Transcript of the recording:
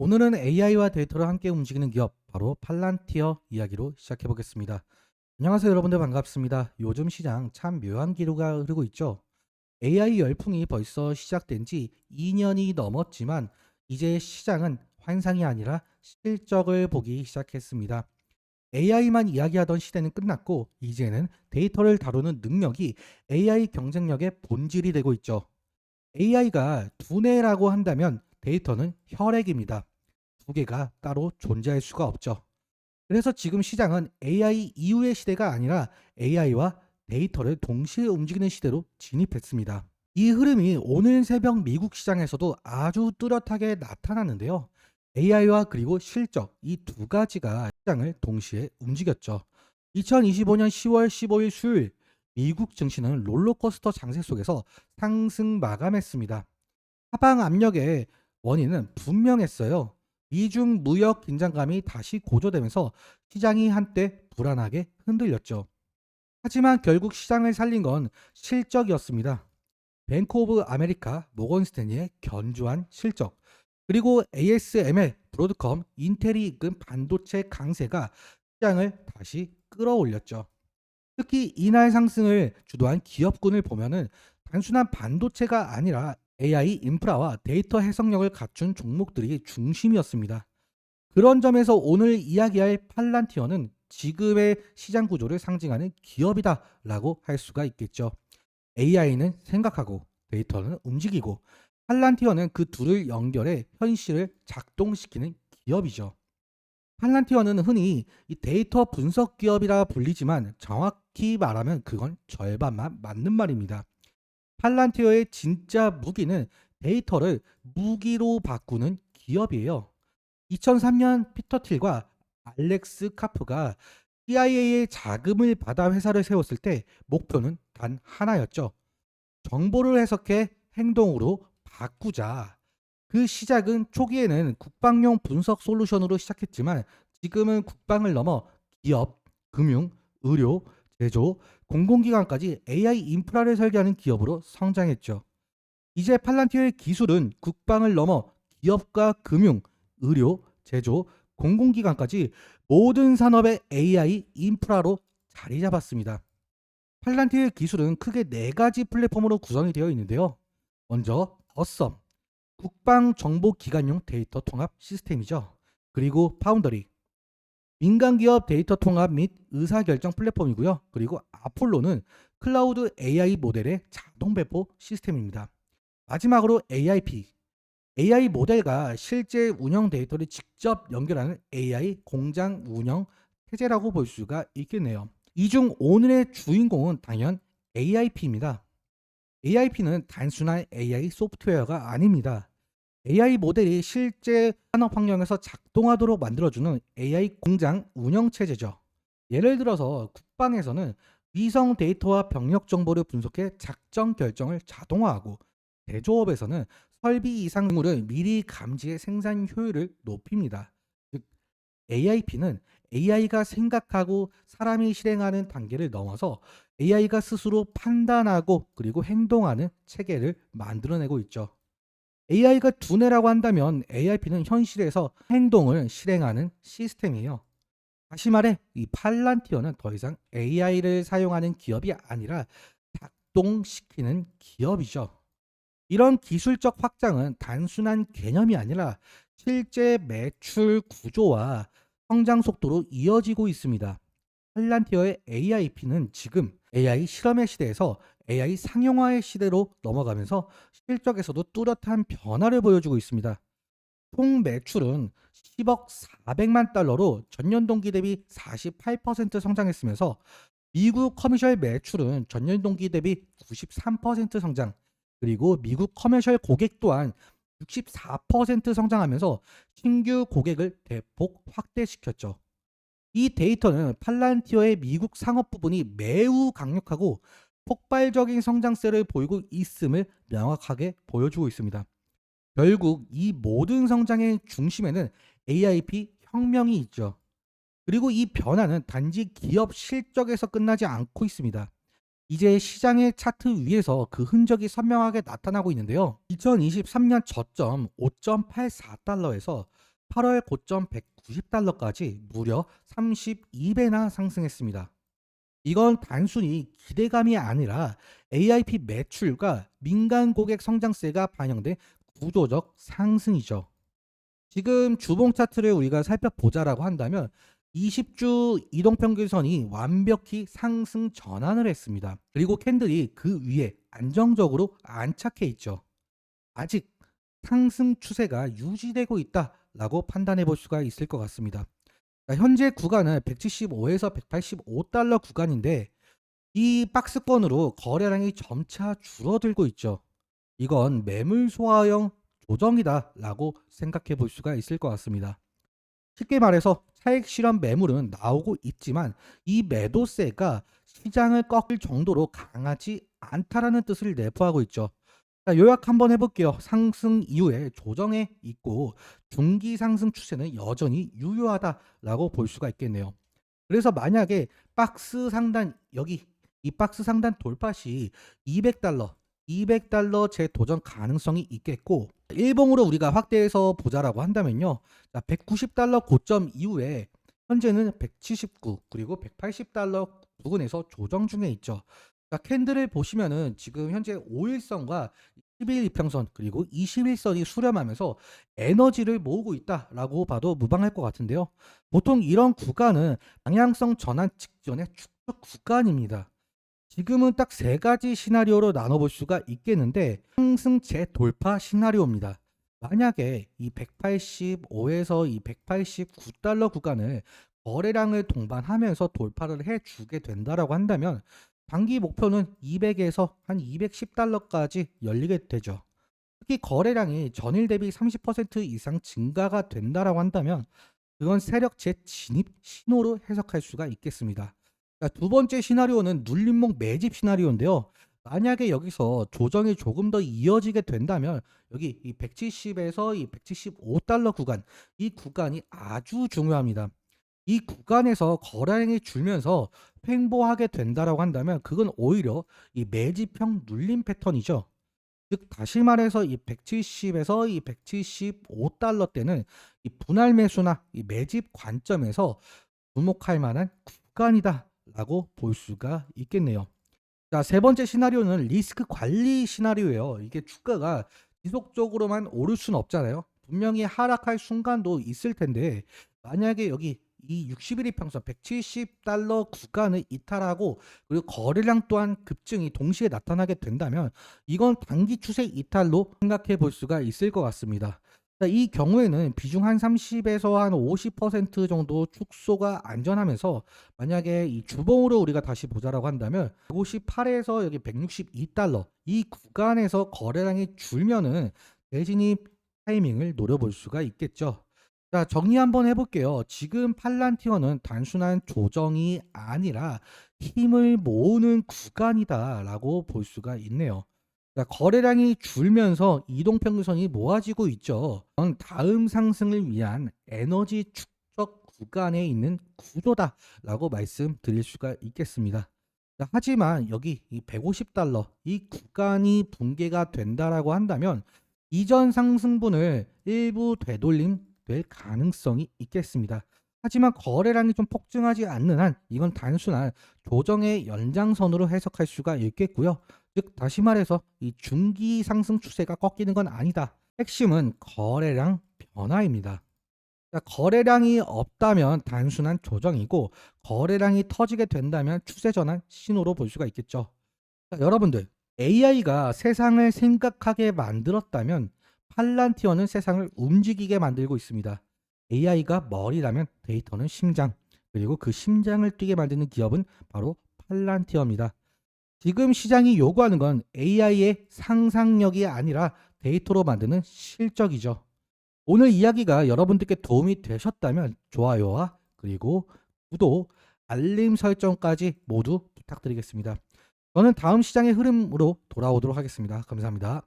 오늘은 AI와 데이터를 함께 움직이는 기업, 바로 팔란티어 이야기로 시작해 보겠습니다. 안녕하세요, 여러분들 반갑습니다. 요즘 시장 참 묘한 기류가 흐르고 있죠. AI 열풍이 벌써 시작된 지 2년이 넘었지만 이제 시장은 환상이 아니라 실적을 보기 시작했습니다. AI만 이야기하던 시대는 끝났고 이제는 데이터를 다루는 능력이 AI 경쟁력의 본질이 되고 있죠. AI가 두뇌라고 한다면 데이터는 혈액입니다. 두 개가 따로 존재할 수가 없죠. 그래서 지금 시장은 AI 이후의 시대가 아니라 AI와 데이터를 동시에 움직이는 시대로 진입했습니다. 이 흐름이 오늘 새벽 미국 시장에서도 아주 뚜렷하게 나타났는데요. AI와 그리고 실적 이 두 가지가 시장을 동시에 움직였죠. 2025년 10월 15일 수요일 미국 증시는 롤러코스터 장세 속에서 상승 마감했습니다. 하방 압력의 원인은 분명했어요. 미중 무역 긴장감이 다시 고조되면서 시장이 한때 불안하게 흔들렸죠. 하지만 결국 시장을 살린 건 실적이었습니다. 뱅크 오브 아메리카, 모건스탠리의 견조한 실적, 그리고 ASML, 브로드컴, 인텔이 이끈 반도체 강세가 시장을 다시 끌어올렸죠. 특히 이날 상승을 주도한 기업군을 보면은 단순한 반도체가 아니라 AI 인프라와 데이터 해석력을 갖춘 종목들이 중심이었습니다. 그런 점에서 오늘 이야기할 팔란티어는 지금의 시장 구조를 상징하는 기업이다라고 할 수가 있겠죠. AI는 생각하고 데이터는 움직이고 팔란티어는 그 둘을 연결해 현실을 작동시키는 기업이죠. 팔란티어는 흔히 이 데이터 분석 기업이라 불리지만 정확히 말하면 그건 절반만 맞는 말입니다. 팔란티어의 진짜 무기는 데이터를 무기로 바꾸는 기업이에요. 2003년 피터 틸과 알렉스 카프가 CIA의 자금을 받아 회사를 세웠을 때 목표는 단 하나였죠. 정보를 해석해 행동으로 바꾸자. 그 시작은 초기에는 국방용 분석 솔루션으로 시작했지만 지금은 국방을 넘어 기업, 금융, 의료, 제조, 공공기관까지 AI 인프라를 설계하는 기업으로 성장했죠. 이제 팔란티어의 기술은 국방을 넘어 기업과 금융, 의료, 제조, 공공기관까지 모든 산업의 AI 인프라로 자리 잡았습니다. 팔란티어의 기술은 크게 네 가지 플랫폼으로 구성이 되어 있는데요. 먼저 어썸, 국방정보기관용 데이터 통합 시스템이죠. 그리고 파운더리, 민간기업 데이터 통합 및 의사결정 플랫폼이고요. 그리고 아폴로는 클라우드 AI 모델의 자동 배포 시스템입니다. 마지막으로 AIP, AI 모델과 실제 운영 데이터를 직접 연결하는 AI 공장 운영 체제라고 볼 수가 있겠네요. 이 중 오늘의 주인공은 당연 AIP입니다. AIP는 단순한 AI 소프트웨어가 아닙니다. AI 모델이 실제 산업 환경에서 작동하도록 만들어주는 AI 공장 운영 체제죠. 예를 들어서 국방에서는 위성 데이터와 병력 정보를 분석해 작전 결정을 자동화하고 제조업에서는 설비 이상 징후를 미리 감지해 생산 효율을 높입니다. 즉 AIP는 AI가 생각하고 사람이 실행하는 단계를 넘어서 AI가 스스로 판단하고 그리고 행동하는 체계를 만들어내고 있죠. AI가 두뇌라고 한다면 AIP는 현실에서 행동을 실행하는 시스템이에요. 다시 말해 이 팔란티어는 더 이상 AI를 사용하는 기업이 아니라 작동시키는 기업이죠. 이런 기술적 확장은 단순한 개념이 아니라 실제 매출 구조와 성장 속도로 이어지고 있습니다. 팔란티어의 AIP는 지금 AI 실험의 시대에서 AI 상용화의 시대로 넘어가면서 실적에서도 뚜렷한 변화를 보여주고 있습니다. 총 매출은 10억 400만 달러로 전년 동기 대비 48% 성장했으면서 미국 커머셜 매출은 전년 동기 대비 93% 성장, 그리고 미국 커머셜 고객 또한 64% 성장하면서 신규 고객을 대폭 확대시켰죠. 이 데이터는 팔란티어의 미국 상업 부분이 매우 강력하고 폭발적인 성장세를 보이고 있음을 명확하게 보여주고 있습니다. 결국 이 모든 성장의 중심에는 AIP 혁명이 있죠. 그리고 이 변화는 단지 기업 실적에서 끝나지 않고 있습니다. 이제 시장의 차트 위에서 그 흔적이 선명하게 나타나고 있는데요. 2023년 저점 5.84달러에서 18월 고점 190달러까지 무려 32배나 상승했습니다. 이건 단순히 기대감이 아니라 AIP 매출과 민간 고객 성장세가 반영된 구조적 상승이죠. 지금 주봉 차트를 우리가 살펴보자라고 한다면 20주 이동평균선이 완벽히 상승 전환을 했습니다. 그리고 캔들이 그 위에 안정적으로 안착해 있죠. 아직 상승 추세가 유지되고 있다라고 판단해 볼 수가 있을 것 같습니다. 자, 현재 구간은 175에서 185달러 구간인데 이 박스권으로 거래량이 점차 줄어들고 있죠. 이건 매물 소화형 조정이다라고 생각해 볼 수가 있을 것 같습니다. 쉽게 말해서 차익 실현 매물은 나오고 있지만 이 매도세가 시장을 꺾을 정도로 강하지 않다라는 뜻을 내포하고 있죠. 자, 요약 한번 해볼게요. 상승 이후에 조정에 있고 중기 상승 추세는 여전히 유효하다라고 볼 수가 있겠네요. 그래서 만약에 박스 상단 여기 이 박스 상단 돌파 시 200달러 재도전 가능성이 있겠고 일봉으로 우리가 확대해서 보자라고 한다면요. 자, 190달러 고점 이후에 현재는 179 그리고 180달러 부근에서 조정 중에 있죠. 자, 캔들을 보시면은 지금 현재 5일선과 10일 이평선 그리고 21선이 수렴하면서 에너지를 모으고 있다라고 봐도 무방할 것 같은데요. 보통 이런 구간은 방향성 전환 직전의 축적 구간입니다. 지금은 딱 세 가지 시나리오로 나눠볼 수가 있겠는데 상승 재돌파 시나리오입니다. 만약에 이 185에서 이 189달러 구간을 거래량을 동반하면서 돌파를 해주게 된다라고 한다면 단기 목표는 200에서 한 210달러까지 열리게 되죠. 특히 거래량이 전일 대비 30% 이상 증가가 된다라고 한다면 그건 세력 재진입 신호로 해석할 수가 있겠습니다. 자, 두 번째 시나리오는 눌림목 매집 시나리오인데요. 만약에 여기서 조정이 조금 더 이어지게 된다면 여기 이 170에서 이 175달러 구간 이 구간이 아주 중요합니다. 이 구간에서 거래량이 줄면서 횡보하게 된다라고 한다면 그건 오히려 이 매집형 눌림 패턴이죠. 즉 다시 말해서 이 170에서 이 175달러 때는 이 분할 매수나 이 매집 관점에서 주목할 만한 구간이다라고 볼 수가 있겠네요. 자, 세 번째 시나리오는 리스크 관리 시나리오예요. 이게 주가가 지속적으로만 오를 수는 없잖아요. 분명히 하락할 순간도 있을 텐데 만약에 여기 이 60일 이평선 170달러 구간을 이탈하고 그리고 거래량 또한 급증이 동시에 나타나게 된다면 이건 단기 추세 이탈로 생각해 볼 수가 있을 것 같습니다. 자, 이 경우에는 비중 한 30에서 한 50% 정도 축소가 안전하면서 만약에 이 주봉으로 우리가 다시 보자라고 한다면 158에서 여기 162달러 이 구간에서 거래량이 줄면은 대진입 타이밍을 노려볼 수가 있겠죠. 자, 정리 한번 해볼게요. 지금 팔란티어는 단순한 조정이 아니라 힘을 모으는 구간이다라고 볼 수가 있네요. 자, 거래량이 줄면서 이동평균선이 모아지고 있죠. 그건 다음 상승을 위한 에너지 축적 구간에 있는 구조다라고 말씀드릴 수가 있겠습니다. 자, 하지만 여기 이 150달러 이 구간이 붕괴가 된다라고 한다면 이전 상승분을 일부 되돌림 될 가능성이 있겠습니다. 하지만 거래량이 좀 폭증하지 않는 한 이건 단순한 조정의 연장선으로 해석할 수가 있겠고요. 즉 다시 말해서 이 중기 상승 추세가 꺾이는 건 아니다. 핵심은 거래량 변화입니다. 자, 거래량이 없다면 단순한 조정이고 거래량이 터지게 된다면 추세 전환 신호로 볼 수가 있겠죠. 자, 여러분들 AI가 세상을 생각하게 만들었다면 팔란티어는 세상을 움직이게 만들고 있습니다. AI가 머리라면 데이터는 심장, 그리고 그 심장을 뛰게 만드는 기업은 바로 팔란티어입니다. 지금 시장이 요구하는 건 AI의 상상력이 아니라 데이터로 만드는 실적이죠. 오늘 이야기가 여러분들께 도움이 되셨다면 좋아요와 그리고 구독, 알림 설정까지 모두 부탁드리겠습니다. 저는 다음 시장의 흐름으로 돌아오도록 하겠습니다. 감사합니다.